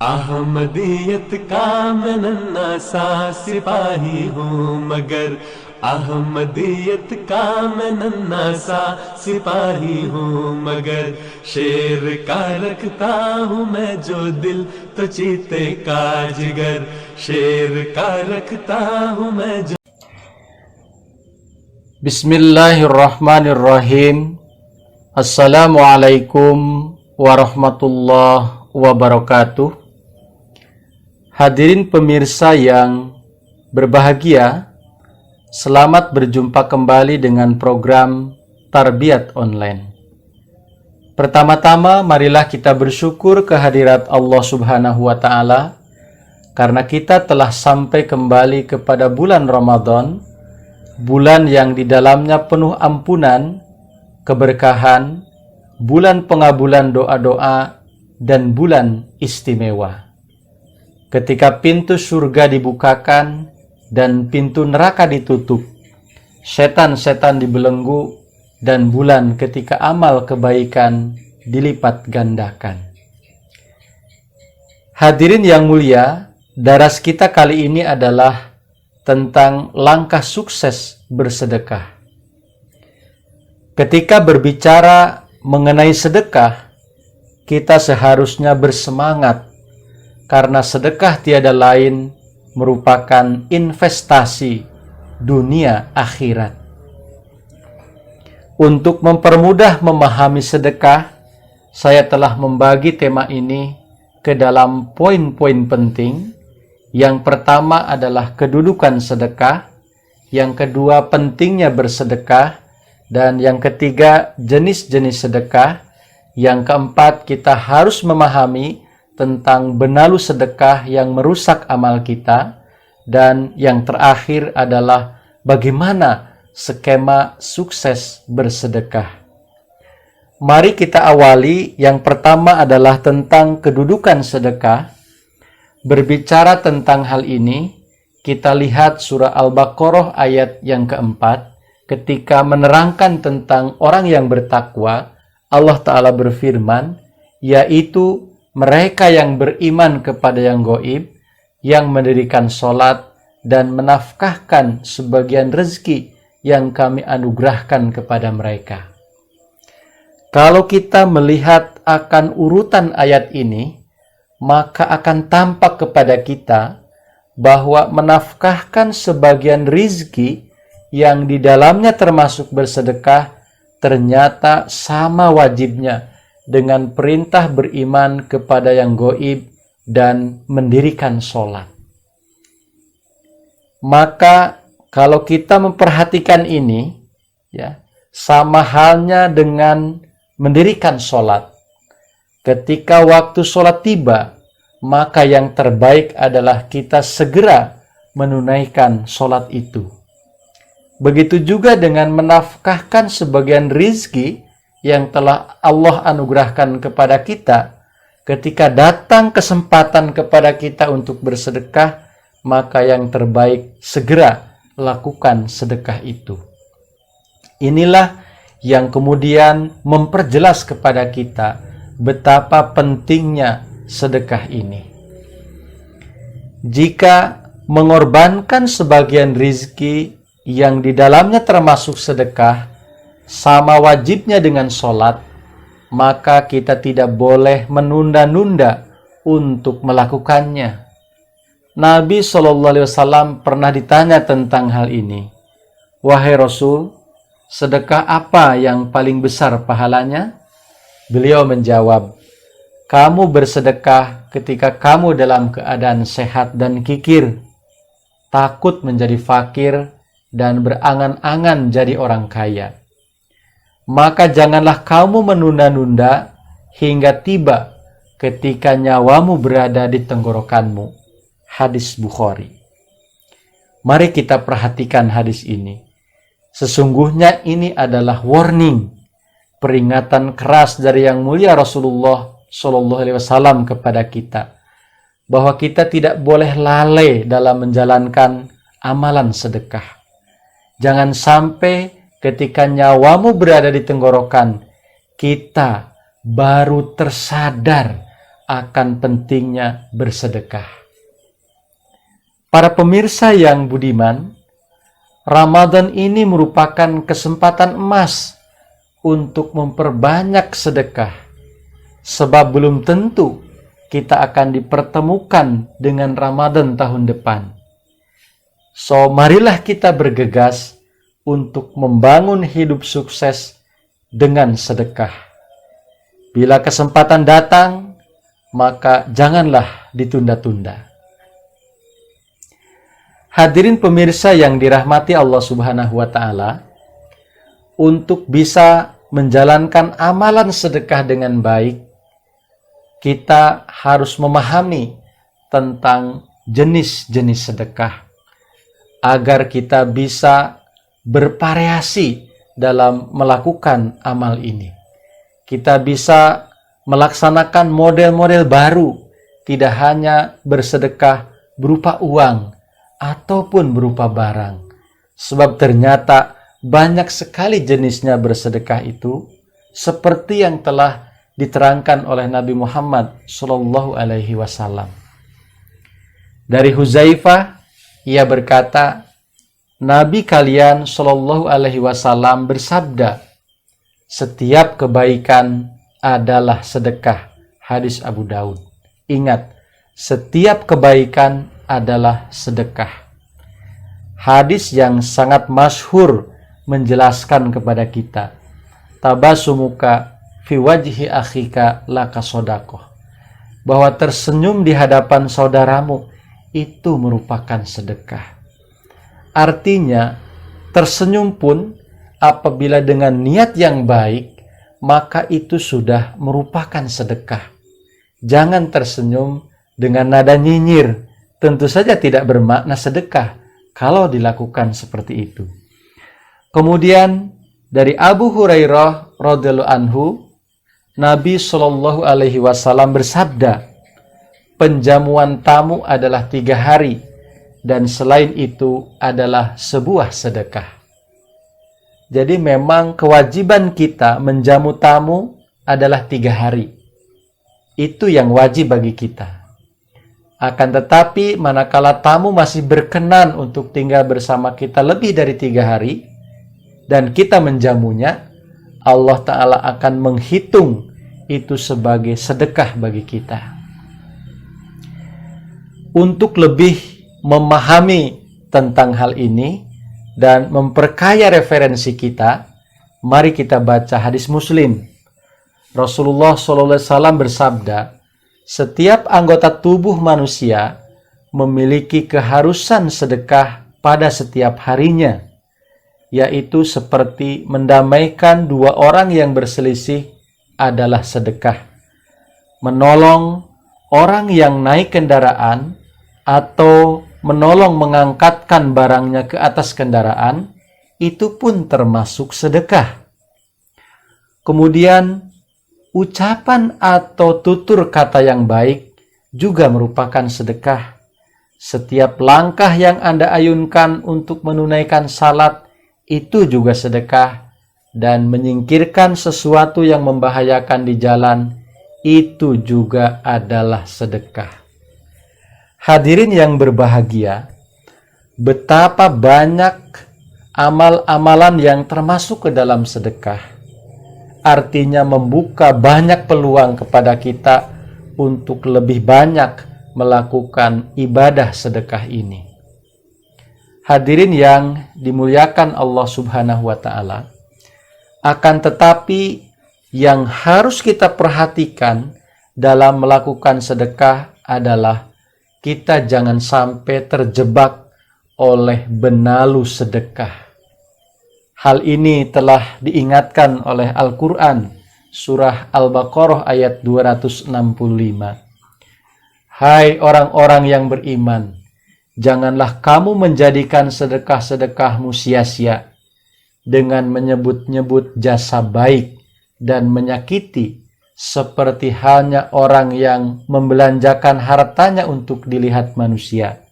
अहमदियत का मैं नन्हा सा सिपाही हूँ मगर अहमदियत का मैं नन्हा सा सिपाही हूँ मगर शेर का रखता हूँ मैं जो दिल तो चीते का जिगर शेर का रखता हूँ मैं जो Bismillahirrahmanirrahim. Assalamualaikum warahmatullahi wabarakatuh. Hadirin pemirsa yang berbahagia, selamat berjumpa kembali dengan program Tarbiyat Online. Pertama-tama, marilah kita bersyukur kehadirat Allah Subhanahu wa Ta'ala karena kita telah sampai kembali kepada bulan Ramadan, bulan yang di dalamnya penuh ampunan, keberkahan, bulan pengabulan doa-doa, dan bulan istimewa. Ketika pintu surga dibukakan dan pintu neraka ditutup, setan-setan dibelenggu, dan bulan ketika amal kebaikan dilipat gandakan. Hadirin yang mulia, daras kita kali ini adalah tentang langkah sukses bersedekah. Ketika berbicara mengenai sedekah, kita seharusnya bersemangat karena sedekah tiada lain merupakan investasi dunia akhirat. Untuk mempermudah memahami sedekah, saya telah membagi tema ini ke dalam poin-poin penting. Yang pertama adalah kedudukan sedekah, yang kedua pentingnya bersedekah, dan yang ketiga jenis-jenis sedekah, yang keempat kita harus memahami tentang benalu sedekah yang merusak amal kita, dan yang terakhir adalah bagaimana skema sukses bersedekah. Mari kita awali. Yang pertama adalah tentang kedudukan sedekah. Berbicara tentang hal ini, kita lihat surah Al-Baqarah ayat yang keempat, ketika menerangkan tentang orang yang bertakwa, Allah Ta'ala berfirman, yaitu mereka yang beriman kepada yang gaib, yang mendirikan sholat, dan menafkahkan sebagian rezeki yang kami anugerahkan kepada mereka. Kalau kita melihat akan urutan ayat ini, maka akan tampak kepada kita bahwa menafkahkan sebagian rizki yang di dalamnya termasuk bersedekah ternyata sama wajibnya dengan perintah beriman kepada yang gaib dan mendirikan sholat. Maka kalau kita memperhatikan ini, ya, sama halnya dengan mendirikan sholat. Ketika waktu sholat tiba, maka yang terbaik adalah kita segera menunaikan sholat itu. Begitu juga dengan menafkahkan sebagian rizki yang telah Allah anugerahkan kepada kita. Ketika datang kesempatan kepada kita untuk bersedekah, maka yang terbaik segera lakukan sedekah itu. Inilah yang kemudian memperjelas kepada kita betapa pentingnya sedekah ini. Jika mengorbankan sebagian rizki yang di dalamnya termasuk sedekah sama wajibnya dengan sholat, maka kita tidak boleh menunda-nunda untuk melakukannya. Nabi SAW pernah ditanya tentang hal ini. Wahai Rasul, sedekah apa yang paling besar pahalanya? Beliau menjawab, kamu bersedekah ketika kamu dalam keadaan sehat dan kikir, takut menjadi fakir, dan berangan-angan jadi orang kaya. Maka janganlah kamu menunda-nunda hingga tiba ketika nyawamu berada di tenggorokanmu. Hadis Bukhari. Mari kita perhatikan hadis ini. Sesungguhnya ini adalah warning, peringatan keras dari yang mulia Rasulullah SAW kepada kita, bahwa kita tidak boleh lalai dalam menjalankan amalan sedekah. Jangan sampai ketika nyawamu berada di tenggorokan, kita baru tersadar akan pentingnya bersedekah. Para pemirsa yang budiman, Ramadan ini merupakan kesempatan emas untuk memperbanyak sedekah, sebab belum tentu kita akan dipertemukan dengan Ramadan tahun depan. So, marilah kita bergegas untuk membangun hidup sukses dengan sedekah. Bila kesempatan datang, maka janganlah ditunda-tunda. Hadirin pemirsa yang dirahmati Allah Subhanahu wa Ta'ala, untuk bisa menjalankan amalan sedekah dengan baik, kita harus memahami tentang jenis-jenis sedekah agar kita bisa bervariasi dalam melakukan amal ini. Kita bisa melaksanakan model-model baru, tidak hanya bersedekah berupa uang ataupun berupa barang. Sebab ternyata banyak sekali jenisnya bersedekah itu, seperti yang telah diterangkan oleh Nabi Muhammad Shallallahu Alaihi Wasallam. Dari Huzaifah, ia berkata, Nabi kalian Shallallahu Alaihi Wasallam bersabda, setiap kebaikan adalah sedekah. Hadis Abu Daud. Ingat, setiap kebaikan adalah sedekah. Hadis yang sangat masyhur menjelaskan kepada kita, tabasumuka fi wajhi akhika laka sodakoh, bahwa tersenyum di hadapan saudaramu itu merupakan sedekah. Artinya, tersenyum pun apabila dengan niat yang baik, maka itu sudah merupakan sedekah. Jangan tersenyum dengan nada nyinyir, tentu saja tidak bermakna sedekah kalau dilakukan seperti itu. Kemudian dari Abu Hurairah radhiyallahu anhu, Nabi Shallallahu Alaihi Wasallam bersabda, penjamuan tamu adalah 3 hari, dan selain itu adalah sebuah sedekah. Jadi memang kewajiban kita menjamu tamu adalah 3 hari. Itu yang wajib bagi kita. Akan tetapi manakala tamu masih berkenan untuk tinggal bersama kita lebih dari 3 hari, dan kita menjamunya, Allah Ta'ala akan menghitung itu sebagai sedekah bagi kita. Untuk lebih memahami tentang hal ini dan memperkaya referensi kita, mari kita baca hadis Muslim. Rasulullah SAW bersabda, setiap anggota tubuh manusia memiliki keharusan sedekah pada setiap harinya, yaitu seperti mendamaikan 2 orang yang berselisih adalah sedekah. Menolong orang yang naik kendaraan atau menolong mengangkatkan barangnya ke atas kendaraan, itu pun termasuk sedekah. Kemudian, ucapan atau tutur kata yang baik juga merupakan sedekah. Setiap langkah yang Anda ayunkan untuk menunaikan salat, itu juga sedekah. Dan menyingkirkan sesuatu yang membahayakan di jalan, itu juga adalah sedekah. Hadirin yang berbahagia, betapa banyak amal-amalan yang termasuk ke dalam sedekah. Artinya membuka banyak peluang kepada kita untuk lebih banyak melakukan ibadah sedekah ini. Hadirin yang dimuliakan Allah Subhanahu wa Ta'ala, akan tetapi yang harus kita perhatikan dalam melakukan sedekah adalah kita jangan sampai terjebak oleh benalu sedekah. Hal ini telah diingatkan oleh Al-Quran, surah Al-Baqarah ayat 265. Hai orang-orang yang beriman, janganlah kamu menjadikan sedekah-sedekahmu sia-sia dengan menyebut-nyebut jasa baik dan menyakiti, seperti halnya orang yang membelanjakan hartanya untuk dilihat manusia,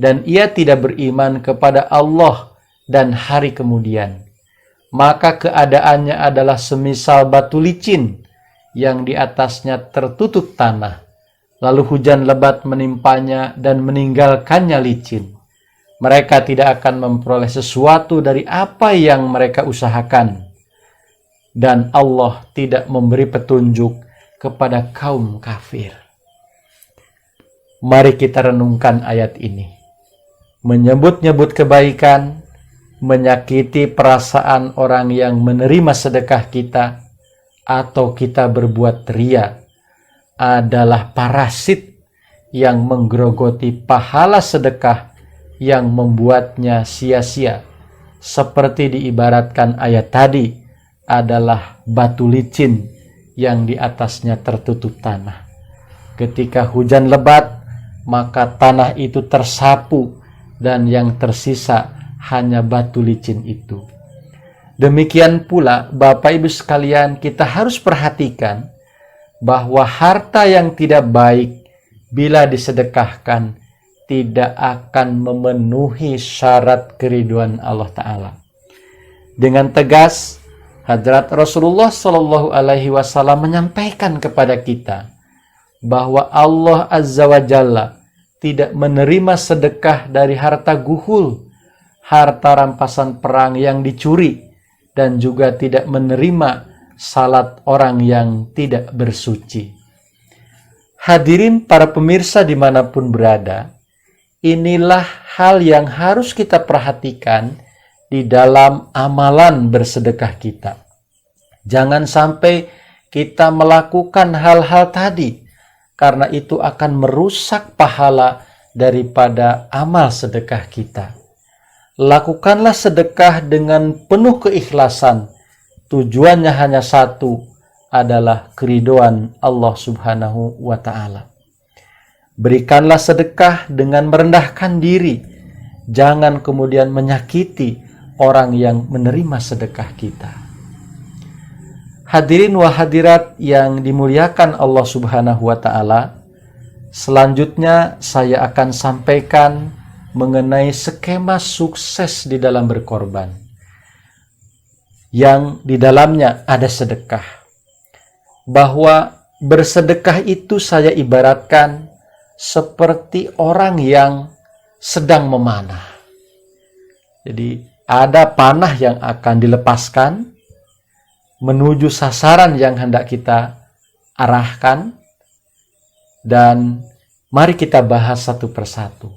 dan ia tidak beriman kepada Allah dan hari kemudian. Maka keadaannya adalah semisal batu licin yang di atasnya tertutup tanah, lalu hujan lebat menimpanya dan meninggalkannya licin. Mereka tidak akan memperoleh sesuatu dari apa yang mereka usahakan. Dan Allah tidak memberi petunjuk kepada kaum kafir. Mari kita renungkan ayat ini. Menyebut-nyebut kebaikan, menyakiti perasaan orang yang menerima sedekah kita, atau kita berbuat ria, adalah parasit yang menggerogoti pahala sedekah yang membuatnya sia-sia. Seperti diibaratkan ayat tadi, adalah batu licin yang di atasnya tertutup tanah. Ketika hujan lebat, maka tanah itu tersapu dan yang tersisa hanya batu licin itu. Demikian pula, Bapak Ibu sekalian, kita harus perhatikan bahwa harta yang tidak baik bila disedekahkan tidak akan memenuhi syarat keriduan Allah Ta'ala. Dengan tegas, Hadrat Rasulullah Shallallahu Alaihi Wasallam menyampaikan kepada kita bahwa Allah Azza wa Jalla tidak menerima sedekah dari harta guhul, harta rampasan perang yang dicuri, dan juga tidak menerima salat orang yang tidak bersuci. Hadirin para pemirsa dimanapun berada, inilah hal yang harus kita perhatikan di dalam amalan bersedekah kita. Jangan sampai kita melakukan hal-hal tadi, karena itu akan merusak pahala daripada amal sedekah kita. Lakukanlah sedekah dengan penuh keikhlasan. Tujuannya hanya satu, adalah keridhaan Allah Subhanahu wa Ta'ala. Berikanlah sedekah dengan merendahkan diri. Jangan kemudian menyakiti orang yang menerima sedekah kita. Hadirin wa hadirat yang dimuliakan Allah Subhanahu wa Ta'ala, selanjutnya saya akan sampaikan mengenai skema sukses di dalam berkorban, yang di dalamnya ada sedekah. Bahwa bersedekah itu saya ibaratkan seperti orang yang sedang memanah. Jadi ada panah yang akan dilepaskan menuju sasaran yang hendak kita arahkan, dan mari kita bahas satu persatu.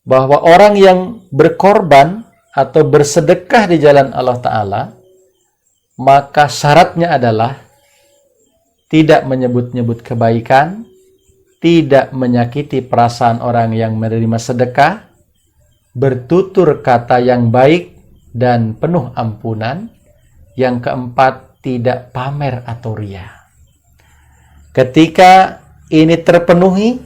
Bahwa orang yang berkorban atau bersedekah di jalan Allah Ta'ala, maka syaratnya adalah tidak menyebut-nyebut kebaikan, tidak menyakiti perasaan orang yang menerima sedekah, bertutur kata yang baik dan penuh ampunan. Yang keempat, tidak pamer atau ria. Ketika ini terpenuhi,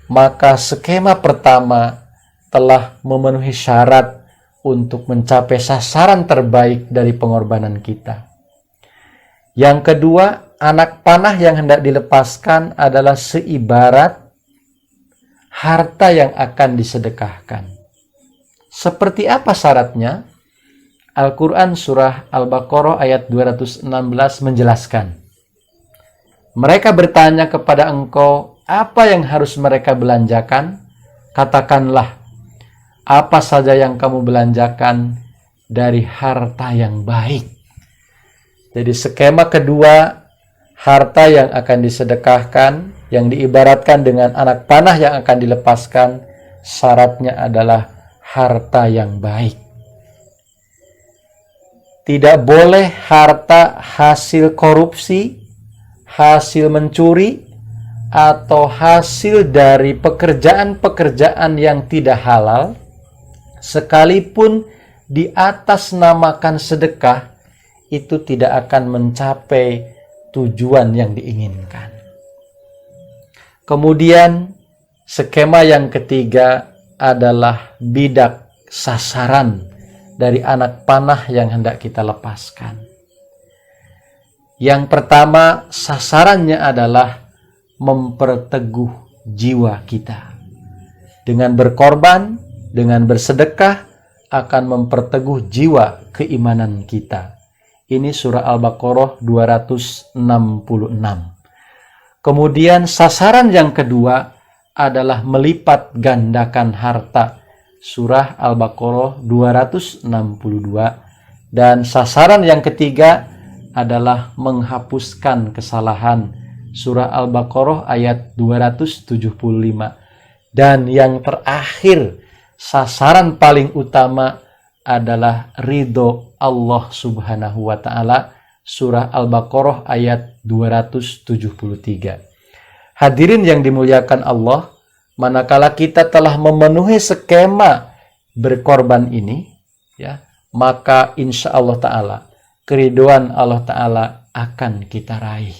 maka skema pertama telah memenuhi syarat untuk mencapai sasaran terbaik dari pengorbanan kita. Yang kedua, anak panah yang hendak dilepaskan adalah seibarat harta yang akan disedekahkan. Seperti apa syaratnya? Al-Quran Surah Al-Baqarah ayat 216 menjelaskan. Mereka bertanya kepada engkau, apa yang harus mereka belanjakan? Katakanlah, apa saja yang kamu belanjakan dari harta yang baik. Jadi skema kedua, harta yang akan disedekahkan, yang diibaratkan dengan anak panah yang akan dilepaskan, syaratnya adalah harta yang baik. Tidak boleh harta hasil korupsi, hasil mencuri, atau hasil dari pekerjaan-pekerjaan yang tidak halal, sekalipun di atas namakan sedekah, itu tidak akan mencapai tujuan yang diinginkan. Kemudian, skema yang ketiga adalah bidak sasaran dari anak panah yang hendak kita lepaskan. Yang pertama, sasarannya adalah memperteguh jiwa kita. Dengan berkorban, dengan bersedekah, akan memperteguh jiwa keimanan kita. Ini surah Al-Baqarah 266. Kemudian sasaran yang kedua adalah melipat gandakan harta. Surah Al-Baqarah 262. Dan sasaran yang ketiga adalah menghapuskan kesalahan. Surah Al-Baqarah ayat 275. Dan yang terakhir, sasaran paling utama adalah ridho Allah Subhanahu wa Ta'ala. Surah Al-Baqarah ayat 273. Hadirin yang dimuliakan Allah, manakala kita telah memenuhi skema berkorban ini, ya, maka insya Allah Ta'ala keriduan Allah Ta'ala akan kita raih.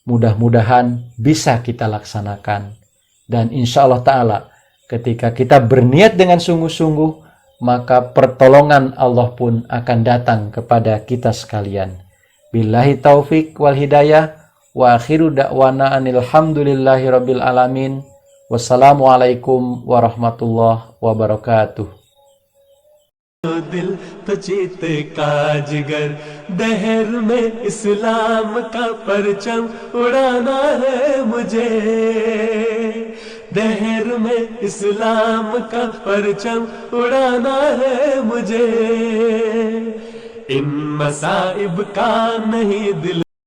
Mudah-mudahan bisa kita laksanakan. Dan insya Allah Ta'ala ketika kita berniat dengan sungguh-sungguh, maka pertolongan Allah pun akan datang kepada kita sekalian. Billahi taufik wal hidayah, wa akhiru da'wana anilhamdulillahi rabbil alamin. Wassalamualaikum warahmatullahi wabarakatuh. दिल तो चीते का जिगर, दहर में इस्लाम का परचम उड़ाना है मुझे। दहर में इस्लाम का परचम उड़ाना है मुझे। इन मसाइब का नहीं दिल